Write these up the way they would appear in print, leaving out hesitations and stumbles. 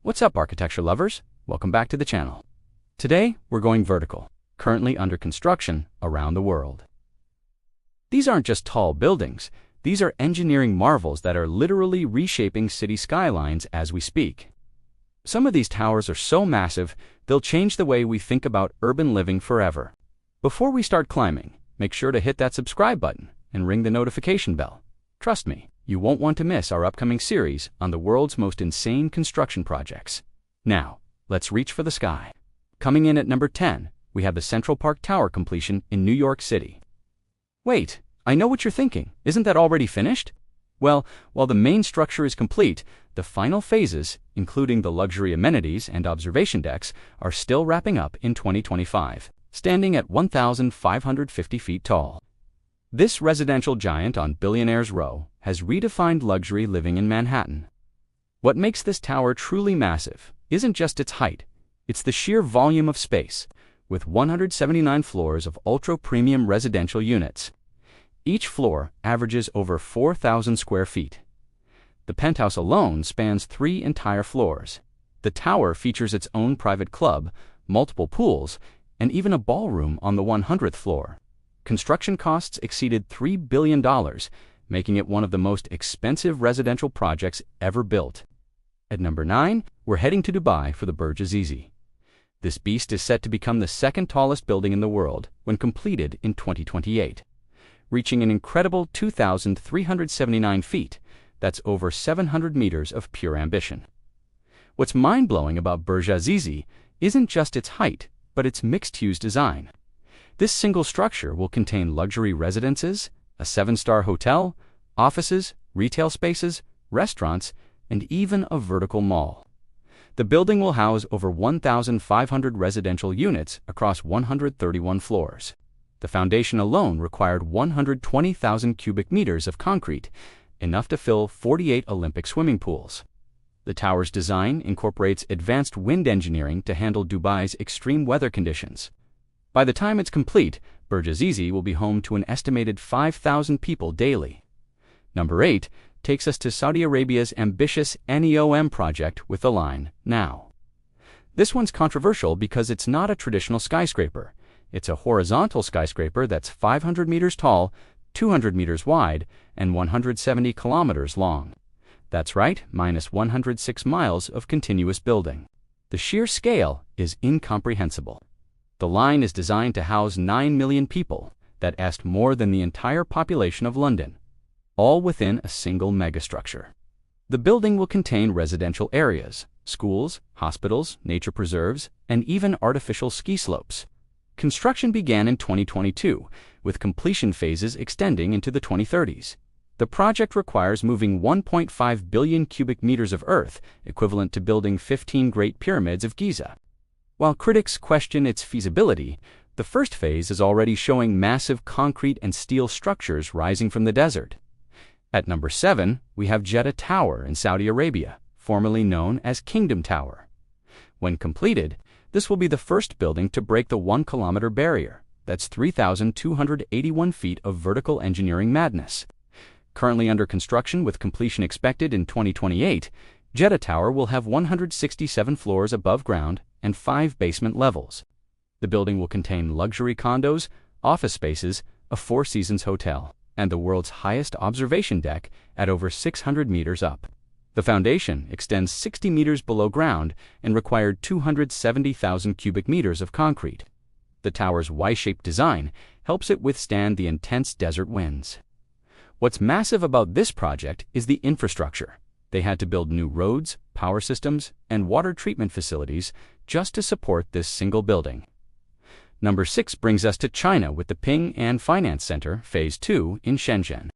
What's up, architecture lovers? Welcome back to the channel. Today, we're going vertical, currently under construction around the world. These aren't just tall buildings, these are engineering marvels that are literally reshaping city skylines as we speak. Some of these towers are so massive, they'll change the way we think about urban living forever. Before we start climbing, make sure to hit that subscribe button and ring the notification bell. Trust me, you won't want to miss our upcoming series on the world's most insane construction projects. Now, let's reach for the sky. Coming in at number 10, we have the Central Park Tower completion in New York City. Wait, I know what you're thinking. Isn't that already finished? Well, while the main structure is complete, the final phases, including the luxury amenities and observation decks, are still wrapping up in 2025, standing at 1,550 feet tall. This residential giant on Billionaire's Row has redefined luxury living in Manhattan. What makes this tower truly massive isn't just its height, it's the sheer volume of space, with 179 floors of ultra-premium residential units. Each floor averages over 4,000 square feet. The penthouse alone spans 3 entire floors. The tower features its own private club, multiple pools, and even a ballroom on the 100th floor. Construction costs exceeded $3 billion, making it one of the most expensive residential projects ever built. At number 9, we're heading to Dubai for the Burj Azizi. This beast is set to become the second tallest building in the world when completed in 2028, reaching an incredible 2,379 feet. That's over 700 meters of pure ambition. What's mind-blowing about Burj Azizi isn't just its height, but its mixed-use design. This single structure will contain luxury residences, a 7-star hotel, offices, retail spaces, restaurants, and even a vertical mall. The building will house over 1,500 residential units across 131 floors. The foundation alone required 120,000 cubic meters of concrete, enough to fill 48 Olympic swimming pools. The tower's design incorporates advanced wind engineering to handle Dubai's extreme weather conditions. By the time it's complete, Burj Azizi will be home to an estimated 5,000 people daily. Number 8 takes us to Saudi Arabia's ambitious NEOM project with the line, now. This one's controversial because it's not a traditional skyscraper. It's a horizontal skyscraper that's 500 meters tall, 200 meters wide, and 170 kilometers long. That's right, minus 106 miles of continuous building. The sheer scale is incomprehensible. The line is designed to house 9 million people, that's more than the entire population of London, all within a single megastructure. The building will contain residential areas, schools, hospitals, nature preserves, and even artificial ski slopes. Construction began in 2022, with completion phases extending into the 2030s. The project requires moving 1.5 billion cubic meters of earth, equivalent to building 15 Great Pyramids of Giza. While critics question its feasibility, the first phase is already showing massive concrete and steel structures rising from the desert. At number 7, we have Jeddah Tower in Saudi Arabia, formerly known as Kingdom Tower. When completed, this will be the first building to break the 1-kilometer barrier. That's 3,281 feet of vertical engineering madness. Currently under construction with completion expected in 2028, Jeddah Tower will have 167 floors above ground and 5 basement levels. The building will contain luxury condos, office spaces, a 4 Seasons hotel, and the world's highest observation deck at over 600 meters up. The foundation extends 60 meters below ground and required 270,000 cubic meters of concrete. The tower's Y-shaped design helps it withstand the intense desert winds. What's massive about this project is the infrastructure. They had to build new roads, power systems, and water treatment facilities just to support this single building. Number 6 brings us to China with the Ping An Finance Center, Phase 2 in Shenzhen.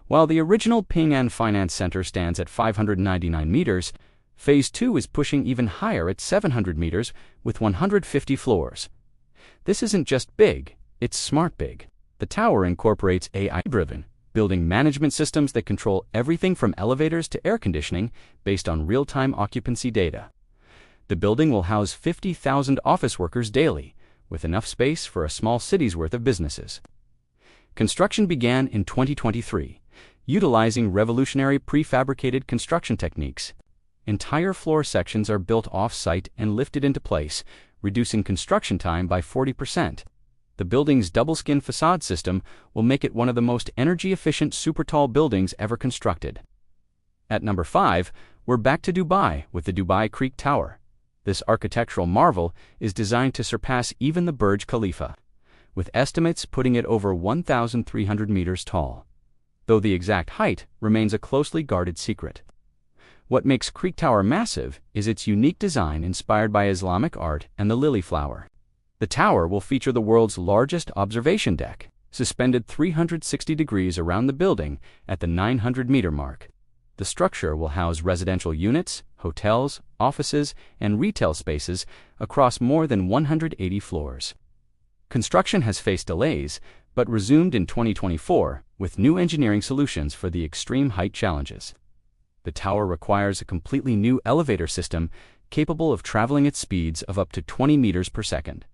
While the original Ping An Finance Center stands at 599 meters, Phase 2 is pushing even higher at 700 meters with 150 floors. This isn't just big, it's smart big. The tower incorporates AI-driven building management systems that control everything from elevators to air conditioning based on real-time occupancy data. The building will house 50,000 office workers daily, with enough space for a small city's worth of businesses. Construction began in 2023, utilizing revolutionary prefabricated construction techniques. entire floor sections are built off-site and lifted into place, reducing construction time by 40%. The building's double-skin facade system will make it one of the most energy-efficient super-tall buildings ever constructed. At number 5, we're back to Dubai with the Dubai Creek Tower. This architectural marvel is designed to surpass even the Burj Khalifa, with estimates putting it over 1,300 meters tall, though the exact height remains a closely guarded secret. What makes Creek Tower massive is its unique design inspired by Islamic art and the lily flower. The tower will feature the world's largest observation deck, suspended 360 degrees around the building at the 900-meter mark. The structure will house residential units, hotels, offices, and retail spaces across more than 180 floors. Construction has faced delays, but resumed in 2024 with new engineering solutions for the extreme height challenges. The tower requires a completely new elevator system capable of traveling at speeds of up to 20 meters per second.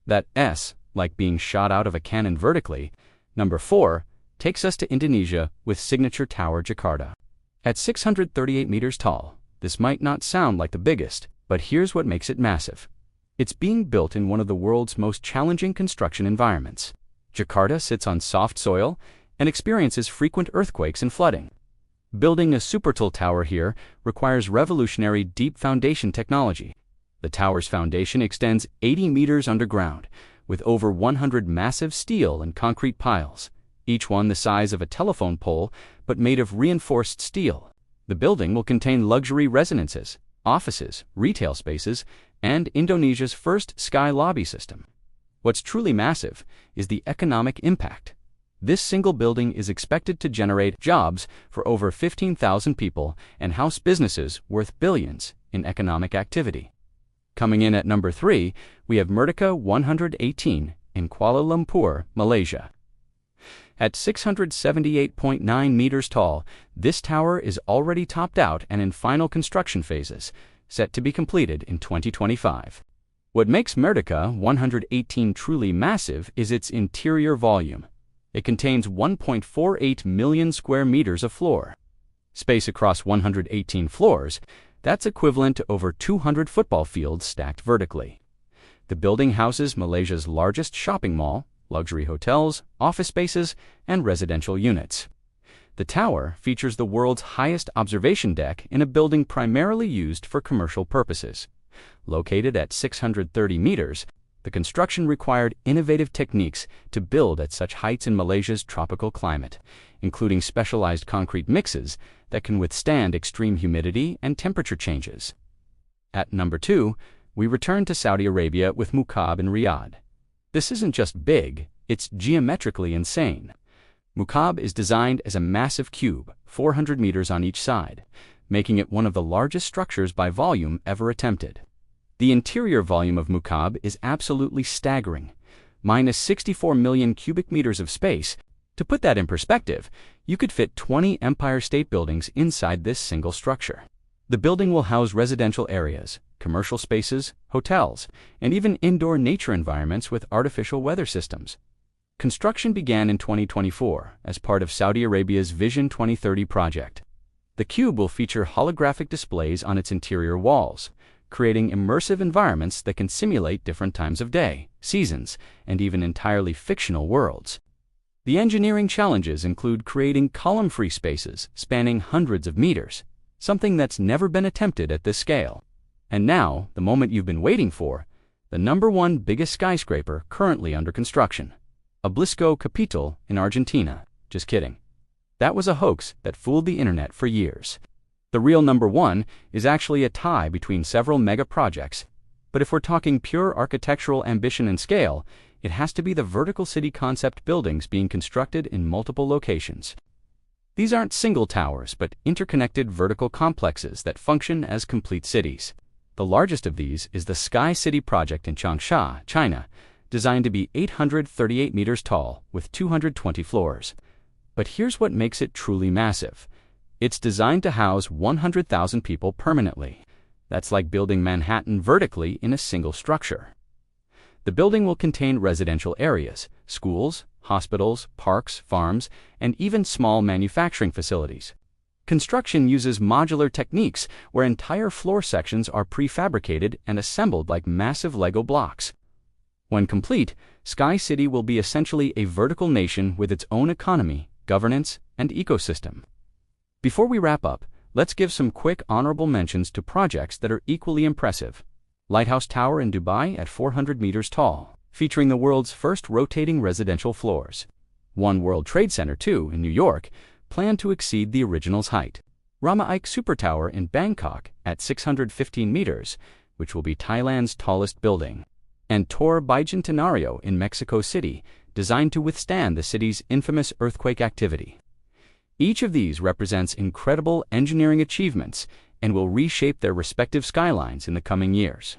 That S, like being shot out of a cannon vertically. Number 4 takes us to Indonesia with signature tower Jakarta. At 638 meters tall, this might not sound like the biggest, but here's what makes it massive. It's being built in one of the world's most challenging construction environments. Jakarta sits on soft soil and experiences frequent earthquakes and flooding. Building a super-tall tower here requires revolutionary deep foundation technology. The tower's foundation extends 80 meters underground, with over 100 massive steel and concrete piles, each one the size of a telephone pole but made of reinforced steel. The building will contain luxury residences, offices, retail spaces, and Indonesia's first sky lobby system. What's truly massive is the economic impact. This single building is expected to generate jobs for over 15,000 people and house businesses worth billions in economic activity. Coming in at number 3, we have Merdeka 118 in Kuala Lumpur, Malaysia. At 678.9 meters tall, this tower is already topped out and in final construction phases, set to be completed in 2025. What makes Merdeka 118 truly massive is its interior volume. It contains 1.48 million square meters of floor space across 118 floors. That's equivalent to over 200 football fields stacked vertically. The building houses Malaysia's largest shopping mall, luxury hotels, office spaces, and residential units. The tower features the world's highest observation deck in a building primarily used for commercial purposes. Located at 630 meters, the construction required innovative techniques to build at such heights in Malaysia's tropical climate, including specialized concrete mixes that can withstand extreme humidity and temperature changes. At number 2, we return to Saudi Arabia with Muqab in Riyadh. This isn't just big, it's geometrically insane. Muqab is designed as a massive cube, 400 meters on each side, making it one of the largest structures by volume ever attempted. The interior volume of Muqab is absolutely staggering, minus 64 million cubic meters of space. To put that in perspective, you could fit 20 Empire State Buildings inside this single structure. The building will house residential areas, commercial spaces, hotels, and even indoor nature environments with artificial weather systems. Construction began in 2024 as part of Saudi Arabia's Vision 2030 project. The cube will feature holographic displays on its interior walls, creating immersive environments that can simulate different times of day, seasons, and even entirely fictional worlds. The engineering challenges include creating column-free spaces spanning hundreds of meters, something that's never been attempted at this scale. And now, the moment you've been waiting for, the number 1 biggest skyscraper currently under construction. Obelisco Capital in Argentina. Just kidding. That was a hoax that fooled the internet for years. The real number 1 is actually a tie between several mega projects, but if we're talking pure architectural ambition and scale, it has to be the vertical city concept buildings being constructed in multiple locations. These aren't single towers, but interconnected vertical complexes that function as complete cities. The largest of these is the Sky City project in Changsha, China, designed to be 838 meters tall with 220 floors. But here's what makes it truly massive. It's designed to house 100,000 people permanently. That's like building Manhattan vertically in a single structure. The building will contain residential areas, schools, hospitals, parks, farms, and even small manufacturing facilities. Construction uses modular techniques where entire floor sections are prefabricated and assembled like massive Lego blocks. When complete, Sky City will be essentially a vertical nation with its own economy, governance, and ecosystem. Before we wrap up, let's give some quick honorable mentions to projects that are equally impressive. Lighthouse Tower in Dubai at 400 meters tall, featuring the world's first rotating residential floors. One World Trade Center 2 in New York, planned to exceed the original's height. Rama Ike Super Tower in Bangkok at 615 meters, which will be Thailand's tallest building. And Torre Bicentenario in Mexico City, designed to withstand the city's infamous earthquake activity. Each of these represents incredible engineering achievements and will reshape their respective skylines in the coming years.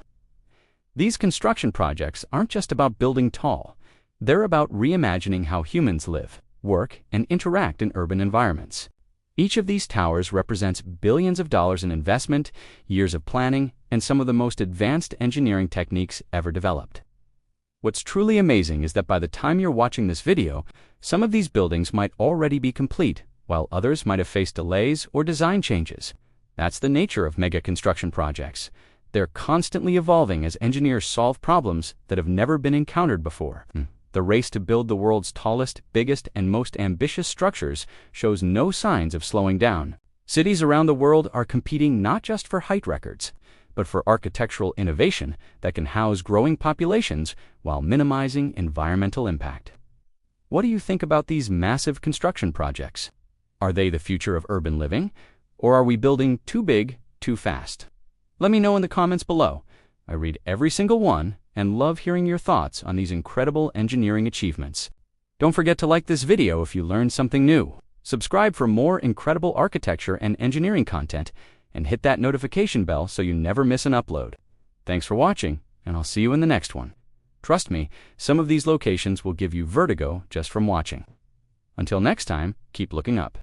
These construction projects aren't just about building tall. They're about reimagining how humans live, work, and interact in urban environments. Each of these towers represents billions of dollars in investment, years of planning, and some of the most advanced engineering techniques ever developed. What's truly amazing is that by the time you're watching this video, some of these buildings might already be complete, while others might have faced delays or design changes. That's the nature of mega construction projects. They're constantly evolving as engineers solve problems that have never been encountered before. The race to build the world's tallest, biggest, and most ambitious structures shows no signs of slowing down. Cities around the world are competing not just for height records, but for architectural innovation that can house growing populations while minimizing environmental impact. What do you think about these massive construction projects? Are they the future of urban living? Or are we building too big, too fast? Let me know in the comments below. I read every single one and love hearing your thoughts on these incredible engineering achievements. Don't forget to like this video if you learned something new. Subscribe for more incredible architecture and engineering content, and hit that notification bell so you never miss an upload. Thanks for watching, and I'll see you in the next one. Trust me, some of these locations will give you vertigo just from watching. Until next time, keep looking up.